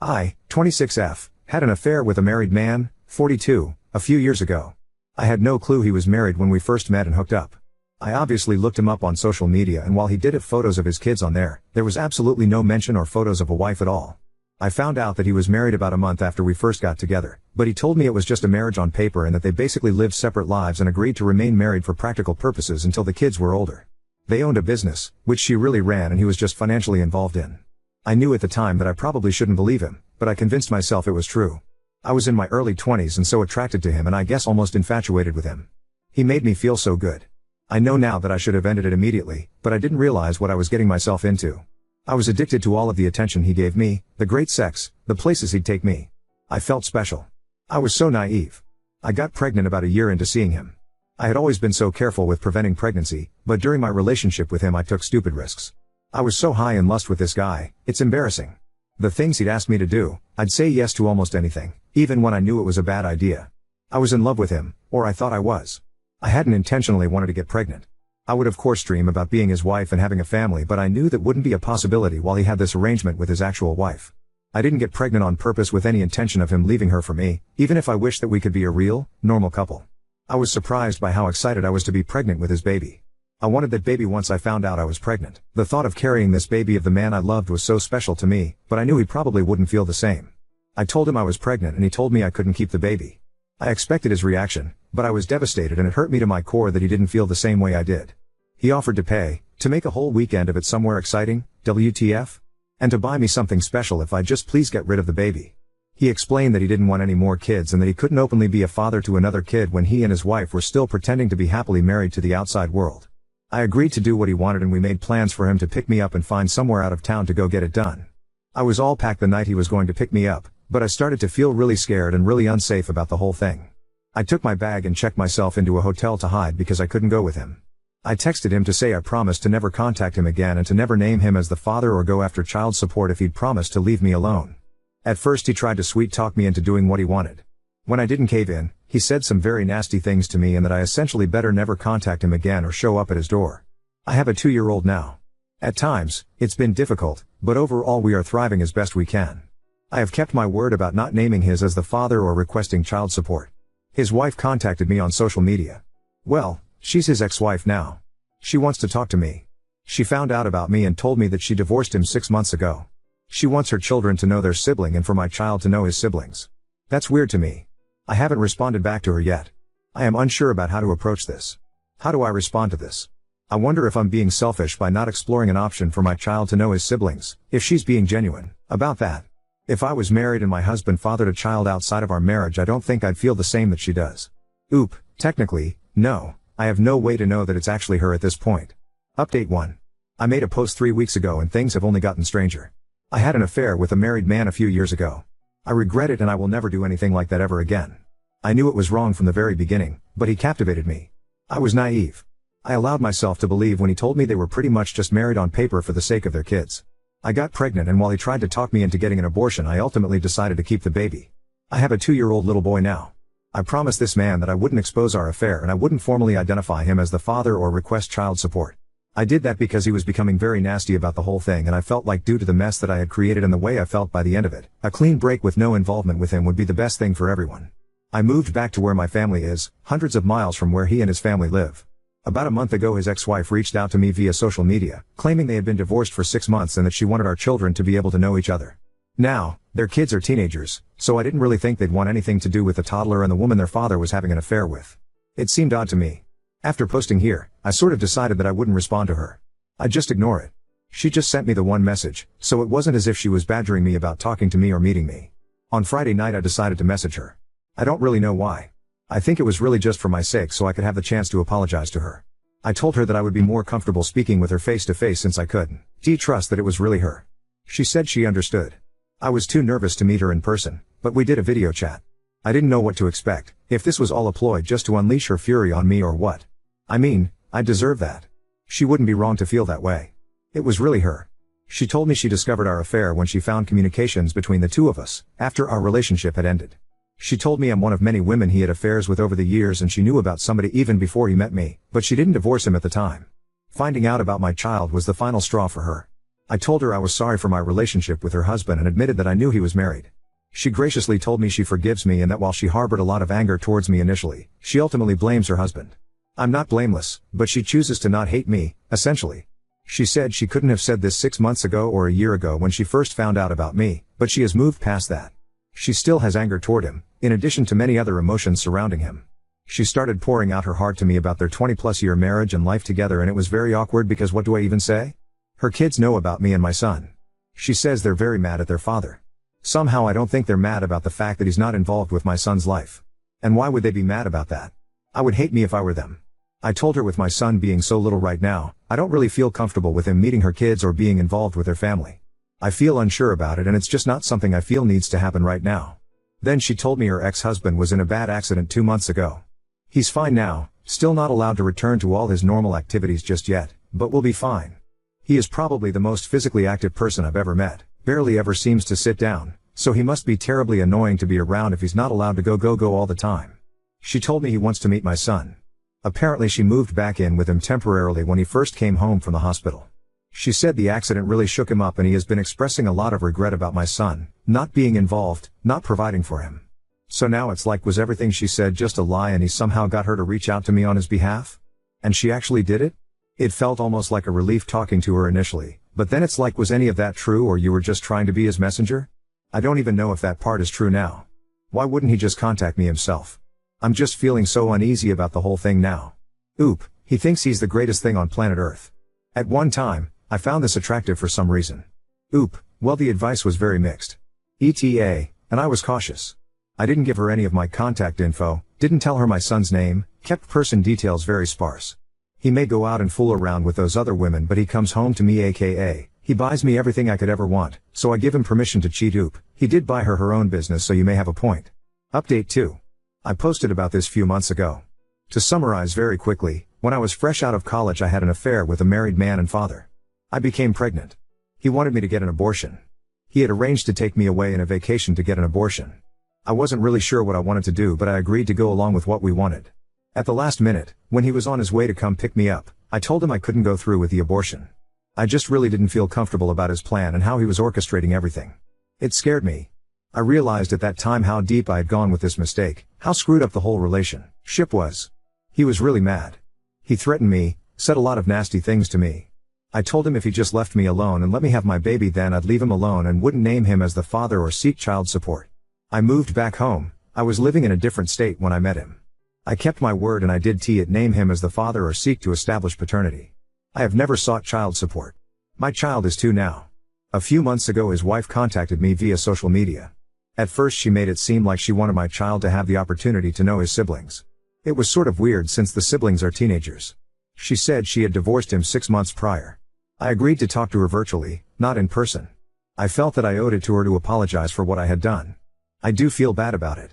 I, 26F, had an affair with a married man, 42, a few years ago. I had no clue he was married when we first met and hooked up. I obviously looked him up on social media, and while he did have photos of his kids on there was absolutely no mention or photos of a wife at all. I found out that he was married about a month after we first got together, but he told me it was just a marriage on paper and that they basically lived separate lives and agreed to remain married for practical purposes until the kids were older. They owned a business, which she really ran, and he was just financially involved in. I knew at the time that I probably shouldn't believe him, but I convinced myself it was true. I was in my early 20s and so attracted to him, and I guess almost infatuated with him. He made me feel so good. I know now that I should have ended it immediately, but I didn't realize what I was getting myself into. I was addicted to all of the attention he gave me, the great sex, the places he'd take me. I felt special. I was so naive. I got pregnant about a year into seeing him. I had always been so careful with preventing pregnancy, but during my relationship with him I took stupid risks. I was so high in lust with this guy, it's embarrassing. The things he'd ask me to do, I'd say yes to almost anything, even when I knew it was a bad idea. I was in love with him, or I thought I was. I hadn't intentionally wanted to get pregnant. I would of course dream about being his wife and having a family, but I knew that wouldn't be a possibility while he had this arrangement with his actual wife. I didn't get pregnant on purpose with any intention of him leaving her for me, even if I wished that we could be a real, normal couple. I was surprised by how excited I was to be pregnant with his baby. I wanted that baby once I found out I was pregnant. The thought of carrying this baby of the man I loved was so special to me, but I knew he probably wouldn't feel the same. I told him I was pregnant and he told me I couldn't keep the baby. I expected his reaction, but I was devastated, and it hurt me to my core that he didn't feel the same way I did. He offered to pay, to make a whole weekend of it somewhere exciting, WTF? And to buy me something special if I'd just please get rid of the baby. He explained that he didn't want any more kids and that he couldn't openly be a father to another kid when he and his wife were still pretending to be happily married to the outside world. I agreed to do what he wanted, and we made plans for him to pick me up and find somewhere out of town to go get it done. I was all packed the night he was going to pick me up, but I started to feel really scared and really unsafe about the whole thing. I took my bag and checked myself into a hotel to hide because I couldn't go with him. I texted him to say I promised to never contact him again and to never name him as the father or go after child support if he'd promised to leave me alone. At first he tried to sweet talk me into doing what he wanted. When I didn't cave in, he said some very nasty things to me and that I essentially better never contact him again or show up at his door. I have a 2-year-old now. At times, it's been difficult, but overall we are thriving as best we can. I have kept my word about not naming his as the father or requesting child support. His wife contacted me on social media. Well, she's his ex-wife now. She wants to talk to me. She found out about me and told me that she divorced him 6 months ago. She wants her children to know their sibling and for my child to know his siblings. That's weird to me. I haven't responded back to her yet. I am unsure about how to approach this. How do I respond to this? I wonder if I'm being selfish by not exploring an option for my child to know his siblings, if she's being genuine about that. If I was married and my husband fathered a child outside of our marriage, I don't think I'd feel the same that she does. Technically, no, I have no way to know that it's actually her at this point. Update 1. I made a post 3 weeks ago and things have only gotten stranger. I had an affair with a married man a few years ago. I regret it and I will never do anything like that ever again. I knew it was wrong from the very beginning, but he captivated me. I was naive. I allowed myself to believe when he told me they were pretty much just married on paper for the sake of their kids. I got pregnant, and while he tried to talk me into getting an abortion, I ultimately decided to keep the baby. I have a 2-year-old little boy now. I promised this man that I wouldn't expose our affair and I wouldn't formally identify him as the father or request child support. I did that because he was becoming very nasty about the whole thing, and I felt like due to the mess that I had created and the way I felt by the end of it, a clean break with no involvement with him would be the best thing for everyone. I moved back to where my family is, hundreds of miles from where he and his family live. About a month ago his ex-wife reached out to me via social media, claiming they had been divorced for 6 months and that she wanted our children to be able to know each other. Now, their kids are teenagers, so I didn't really think they'd want anything to do with the toddler and the woman their father was having an affair with. It seemed odd to me. After posting here, I sort of decided that I wouldn't respond to her. I'd just ignore it. She just sent me the one message, so it wasn't as if she was badgering me about talking to me or meeting me. On Friday night I decided to message her. I don't really know why. I think it was really just for my sake so I could have the chance to apologize to her. I told her that I would be more comfortable speaking with her face to face since I couldn't trust that it was really her. She said she understood. I was too nervous to meet her in person, but we did a video chat. I didn't know what to expect, if this was all a ploy just to unleash her fury on me or what. I mean, I deserve that. She wouldn't be wrong to feel that way. It was really her. She told me she discovered our affair when she found communications between the two of us, after our relationship had ended. She told me I'm one of many women he had affairs with over the years, and she knew about somebody even before he met me, but she didn't divorce him at the time. Finding out about my child was the final straw for her. I told her I was sorry for my relationship with her husband and admitted that I knew he was married. She graciously told me she forgives me and that while she harbored a lot of anger towards me initially, she ultimately blames her husband. I'm not blameless, but she chooses to not hate me, essentially. She said she couldn't have said this 6 months ago or a year ago when she first found out about me, but she has moved past that. She still has anger toward him, in addition to many other emotions surrounding him. She started pouring out her heart to me about their 20-plus year marriage and life together, and it was very awkward because what do I even say? Her kids know about me and my son. She says they're very mad at their father. Somehow I don't think they're mad about the fact that he's not involved with my son's life. And why would they be mad about that? I would hate me if I were them. I told her with my son being so little right now, I don't really feel comfortable with him meeting her kids or being involved with their family. I feel unsure about it and it's just not something I feel needs to happen right now. Then she told me her ex-husband was in a bad accident 2 months ago. He's fine now, still not allowed to return to all his normal activities just yet, but will be fine. He is probably the most physically active person I've ever met, barely ever seems to sit down, so he must be terribly annoying to be around if he's not allowed to go all the time. She told me he wants to meet my son. Apparently she moved back in with him temporarily when he first came home from the hospital. She said the accident really shook him up and he has been expressing a lot of regret about my son, not being involved, not providing for him. So now it's like was everything she said just a lie and he somehow got her to reach out to me on his behalf? And she actually did it? It felt almost like a relief talking to her initially, but then it's like was any of that true or you were just trying to be his messenger? I don't even know if that part is true now. Why wouldn't he just contact me himself? I'm just feeling so uneasy about the whole thing now. Oop, he thinks he's the greatest thing on planet Earth. At one time, I found this attractive for some reason. Oop, well the advice was very mixed. ETA, and I was cautious. I didn't give her any of my contact info, didn't tell her my son's name, kept person details very sparse. He may go out and fool around with those other women but he comes home to me aka, he buys me everything I could ever want, so I give him permission to cheat. Oop, he did buy her own business so you may have a point. Update 2. I posted about this few months ago. To summarize very quickly, when I was fresh out of college I had an affair with a married man and father. I became pregnant. He wanted me to get an abortion. He had arranged to take me away in a vacation to get an abortion. I wasn't really sure what I wanted to do but I agreed to go along with what we wanted. At the last minute, when he was on his way to come pick me up, I told him I couldn't go through with the abortion. I just really didn't feel comfortable about his plan and how he was orchestrating everything. It scared me. I realized at that time how deep I had gone with this mistake, how screwed up the whole relationship was. He was really mad. He threatened me, said a lot of nasty things to me. I told him if he just left me alone and let me have my baby then I'd leave him alone and wouldn't name him as the father or seek child support. I moved back home. I was living in a different state when I met him. I kept my word and I did name him as the father or seek to establish paternity. I have never sought child support. My child is 2 now. A few months ago his wife contacted me via social media. At first she made it seem like she wanted my child to have the opportunity to know his siblings. It was sort of weird since the siblings are teenagers. She said she had divorced him 6 months prior. I agreed to talk to her virtually, not in person. I felt that I owed it to her to apologize for what I had done. I do feel bad about it.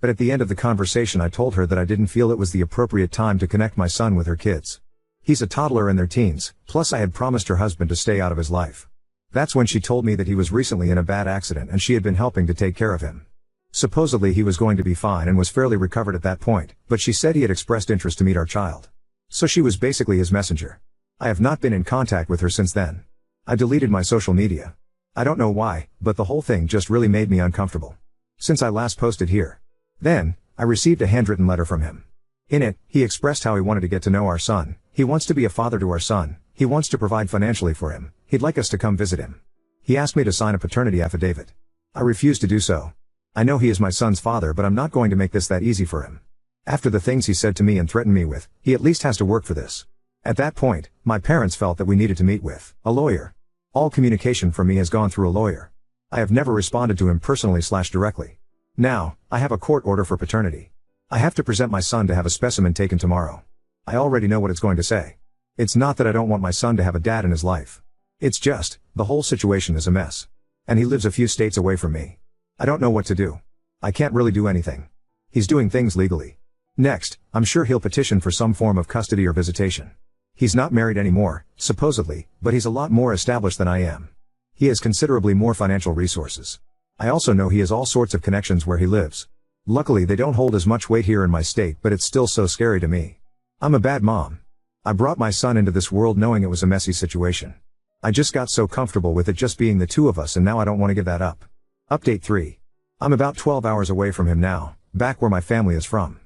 But at the end of the conversation I told her that I didn't feel it was the appropriate time to connect my son with her kids. He's a toddler in their teens, plus I had promised her husband to stay out of his life. That's when she told me that he was recently in a bad accident and she had been helping to take care of him. Supposedly he was going to be fine and was fairly recovered at that point, but she said he had expressed interest to meet our child. So she was basically his messenger. I have not been in contact with her since then. I deleted my social media. I don't know why, but the whole thing just really made me uncomfortable. Since I last posted here. Then, I received a handwritten letter from him. In it, he expressed how he wanted to get to know our son, he wants to be a father to our son, he wants to provide financially for him, he'd like us to come visit him. He asked me to sign a paternity affidavit. I refused to do so. I know he is my son's father but I'm not going to make this that easy for him. After the things he said to me and threatened me with, he at least has to work for this. At that point, my parents felt that we needed to meet with a lawyer. All communication from me has gone through a lawyer. I have never responded to him personally/directly. Now, I have a court order for paternity. I have to present my son to have a specimen taken tomorrow. I already know what it's going to say. It's not that I don't want my son to have a dad in his life. It's just, the whole situation is a mess. And he lives a few states away from me. I don't know what to do. I can't really do anything. He's doing things legally. Next, I'm sure he'll petition for some form of custody or visitation. He's not married anymore, supposedly, but he's a lot more established than I am. He has considerably more financial resources. I also know he has all sorts of connections where he lives. Luckily they don't hold as much weight here in my state but it's still so scary to me. I'm a bad mom. I brought my son into this world knowing it was a messy situation. I just got so comfortable with it just being the two of us, and now I don't want to give that up. Update 3. I'm about 12 hours away from him now, back where my family is from.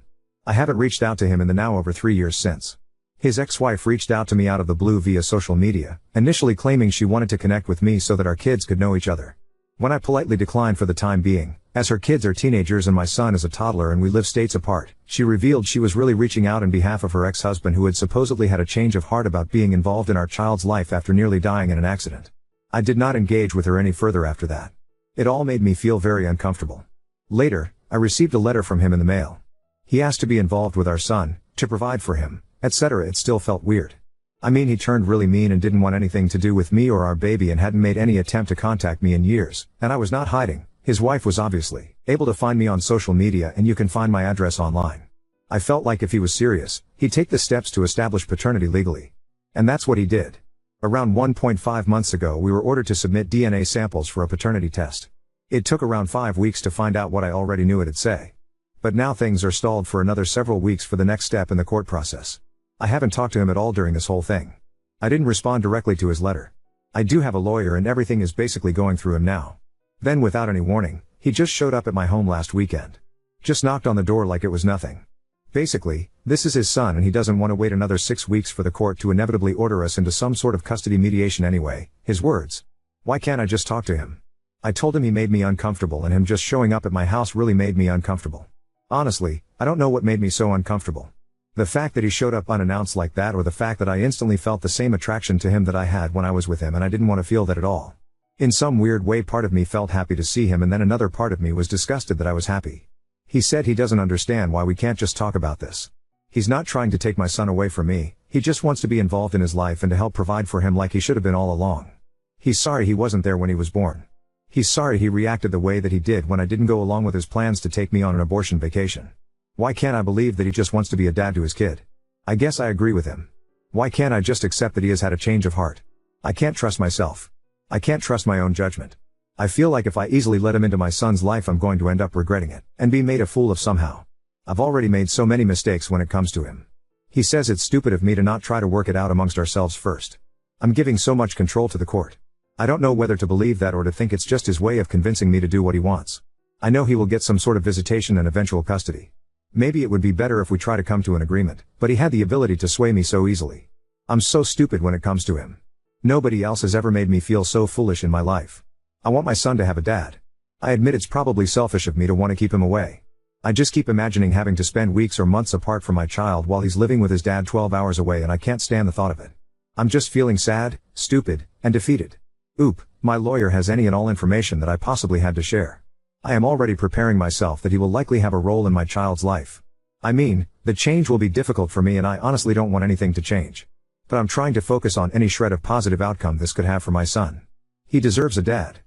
I haven't reached out to him in the now over 3 years since. His ex-wife reached out to me out of the blue via social media, initially claiming she wanted to connect with me so that our kids could know each other. When I politely declined for the time being, as her kids are teenagers and my son is a toddler and we live states apart, she revealed she was really reaching out on behalf of her ex-husband, who had supposedly had a change of heart about being involved in our child's life after nearly dying in an accident. I did not engage with her any further after that. It all made me feel very uncomfortable. Later, I received a letter from him in the mail. He asked to be involved with our son, to provide for him, etc. It still felt weird. I mean, he turned really mean and didn't want anything to do with me or our baby and hadn't made any attempt to contact me in years, and I was not hiding. His wife was obviously able to find me on social media, and you can find my address online. I felt like if he was serious, he'd take the steps to establish paternity legally. And that's what he did. Around 1.5 months ago we were ordered to submit DNA samples for a paternity test. It took around 5 weeks to find out what I already knew it'd say. But now things are stalled for another several weeks for the next step in the court process. I haven't talked to him at all during this whole thing. I didn't respond directly to his letter. I do have a lawyer and everything is basically going through him now. Then without any warning, he just showed up at my home last weekend. Just knocked on the door like it was nothing. Basically, this is his son and he doesn't want to wait another 6 weeks for the court to inevitably order us into some sort of custody mediation anyway, his words. Why can't I just talk to him? I told him he made me uncomfortable, and him just showing up at my house really made me uncomfortable. Honestly, I don't know what made me so uncomfortable. The fact that he showed up unannounced like that, or the fact that I instantly felt the same attraction to him that I had when I was with him, and I didn't want to feel that at all. In some weird way, part of me felt happy to see him, and then another part of me was disgusted that I was happy. He said he doesn't understand why we can't just talk about this. He's not trying to take my son away from me, he just wants to be involved in his life and to help provide for him like he should have been all along. He's sorry he wasn't there when he was born. He's sorry he reacted the way that he did when I didn't go along with his plans to take me on an abortion vacation. Why can't I believe that he just wants to be a dad to his kid? I guess I agree with him. Why can't I just accept that he has had a change of heart? I can't trust myself. I can't trust my own judgment. I feel like if I easily let him into my son's life, I'm going to end up regretting it, and be made a fool of somehow. I've already made so many mistakes when it comes to him. He says it's stupid of me to not try to work it out amongst ourselves first. I'm giving so much control to the court. I don't know whether to believe that or to think it's just his way of convincing me to do what he wants. I know he will get some sort of visitation and eventual custody. Maybe it would be better if we try to come to an agreement, but he had the ability to sway me so easily. I'm so stupid when it comes to him. Nobody else has ever made me feel so foolish in my life. I want my son to have a dad. I admit it's probably selfish of me to want to keep him away. I just keep imagining having to spend weeks or months apart from my child while he's living with his dad 12 hours away, and I can't stand the thought of it. I'm just feeling sad, stupid, and defeated. Oop, my lawyer has any and all information that I possibly had to share. I am already preparing myself that he will likely have a role in my child's life. I mean, the change will be difficult for me and I honestly don't want anything to change. But I'm trying to focus on any shred of positive outcome this could have for my son. He deserves a dad.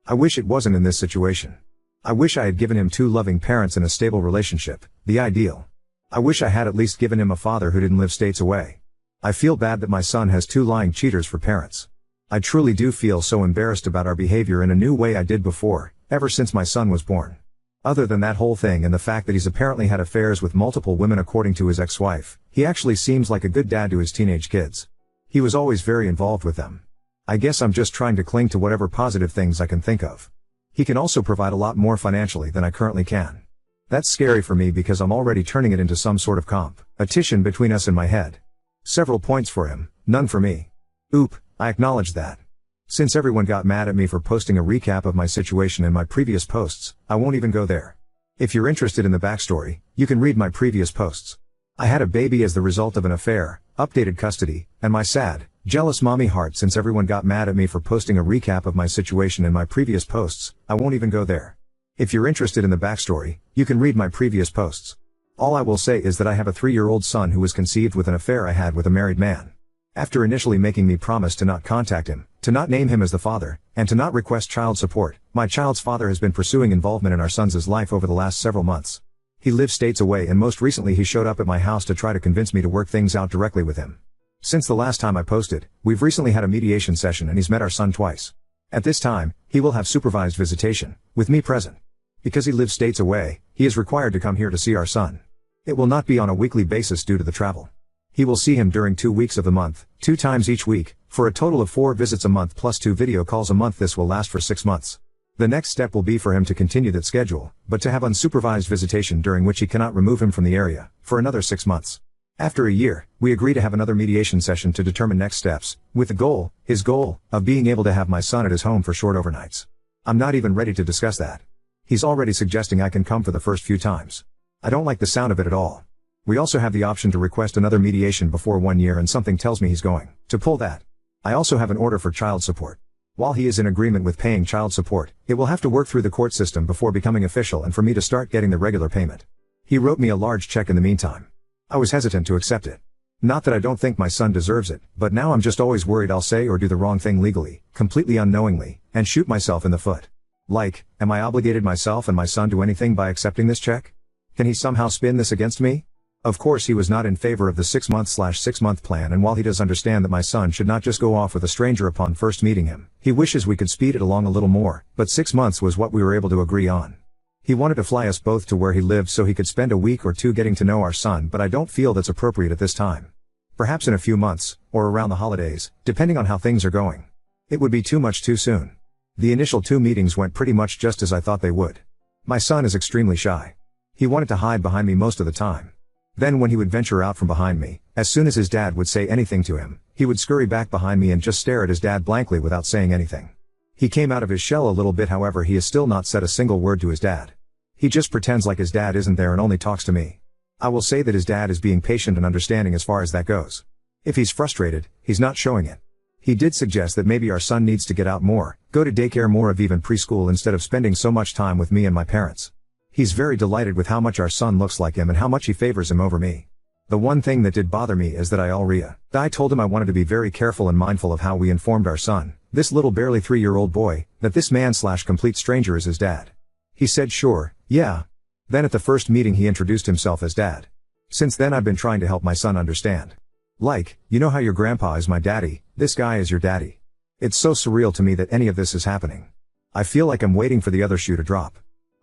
I wish it wasn't in this situation. I wish I had given him 2 loving parents in a stable relationship, the ideal. I wish I had at least given him a father who didn't live states away. I feel bad that my son has 2 lying cheaters for parents. I truly do feel so embarrassed about our behavior in a new way I did before, ever since my son was born. Other than that whole thing and the fact that he's apparently had affairs with multiple women according to his ex-wife, he actually seems like a good dad to his teenage kids. He was always very involved with them. I guess I'm just trying to cling to whatever positive things I can think of. He can also provide a lot more financially than I currently can. That's scary for me because I'm already turning it into some sort of competition between us in my head. Several points for him, none for me. Oop, I acknowledge that. Since everyone got mad at me for posting a recap of my situation in my previous posts, I won't even go there. If you're interested in the backstory, you can read my previous posts. I had a baby as the result of an affair, updated custody, and my sad, jealous mommy heart. Since everyone got mad at me for posting a recap of my situation in my previous posts, I won't even go there. If you're interested in the backstory, you can read my previous posts. All I will say is that I have a 3-year-old son who was conceived with an affair I had with a married man. After initially making me promise to not contact him, to not name him as the father, and to not request child support, my child's father has been pursuing involvement in our son's life over the last several months. He lives states away, and most recently he showed up at my house to try to convince me to work things out directly with him. Since the last time I posted, we've recently had a mediation session and he's met our son twice. At this time, he will have supervised visitation, with me present. Because he lives states away, he is required to come here to see our son. It will not be on a weekly basis due to the travel. He will see him during 2 weeks of the month, 2 times each week, for a total of 4 visits a month plus 2 video calls a month. This will last for 6 months. The next step will be for him to continue that schedule, but to have unsupervised visitation during which he cannot remove him from the area, for another 6 months. After a year, we agree to have another mediation session to determine next steps, with the goal, his goal, of being able to have my son at his home for short overnights. I'm not even ready to discuss that. He's already suggesting I can come for the first few times. I don't like the sound of it at all. We also have the option to request another mediation before 1 year, and something tells me he's going to pull that. I also have an order for child support. While he is in agreement with paying child support, it will have to work through the court system before becoming official and for me to start getting the regular payment. He wrote me a large check in the meantime. I was hesitant to accept it. Not that I don't think my son deserves it, but now I'm just always worried I'll say or do the wrong thing legally, completely unknowingly, and shoot myself in the foot. Like, am I obligated myself and my son to anything by accepting this check? Can he somehow spin this against me? Of course he was not in favor of the 6-month plan, and while he does understand that my son should not just go off with a stranger upon first meeting him, he wishes we could speed it along a little more, but 6 months was what we were able to agree on. He wanted to fly us both to where he lived so he could spend a week or 2 getting to know our son, but I don't feel that's appropriate at this time. Perhaps in a few months, or around the holidays, depending on how things are going. It would be too much too soon. The initial 2 meetings went pretty much just as I thought they would. My son is extremely shy. He wanted to hide behind me most of the time. Then when he would venture out from behind me, as soon as his dad would say anything to him, he would scurry back behind me and just stare at his dad blankly without saying anything. He came out of his shell a little bit, however he has still not said a single word to his dad. He just pretends like his dad isn't there and only talks to me. I will say that his dad is being patient and understanding as far as that goes. If he's frustrated, he's not showing it. He did suggest that maybe our son needs to get out more, go to daycare more of even preschool instead of spending so much time with me and my parents. He's very delighted with how much our son looks like him and how much he favors him over me. The one thing that did bother me is that I told him I wanted to be very careful and mindful of how we informed our son, this little barely 3-year-old boy, that this man/complete stranger is his dad. He said sure, yeah. Then at the first meeting he introduced himself as dad. Since then I've been trying to help my son understand. Like, you know how your grandpa is my daddy, this guy is your daddy. It's so surreal to me that any of this is happening. I feel like I'm waiting for the other shoe to drop.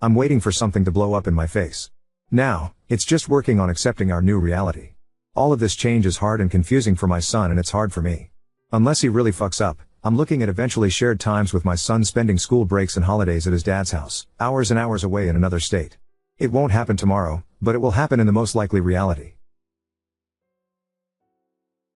I'm waiting for something to blow up in my face. Now, it's just working on accepting our new reality. All of this change is hard and confusing for my son, and it's hard for me. Unless he really fucks up, I'm looking at eventually shared times with my son, spending school breaks and holidays at his dad's house, hours and hours away in another state. It won't happen tomorrow, but it will happen in the most likely reality.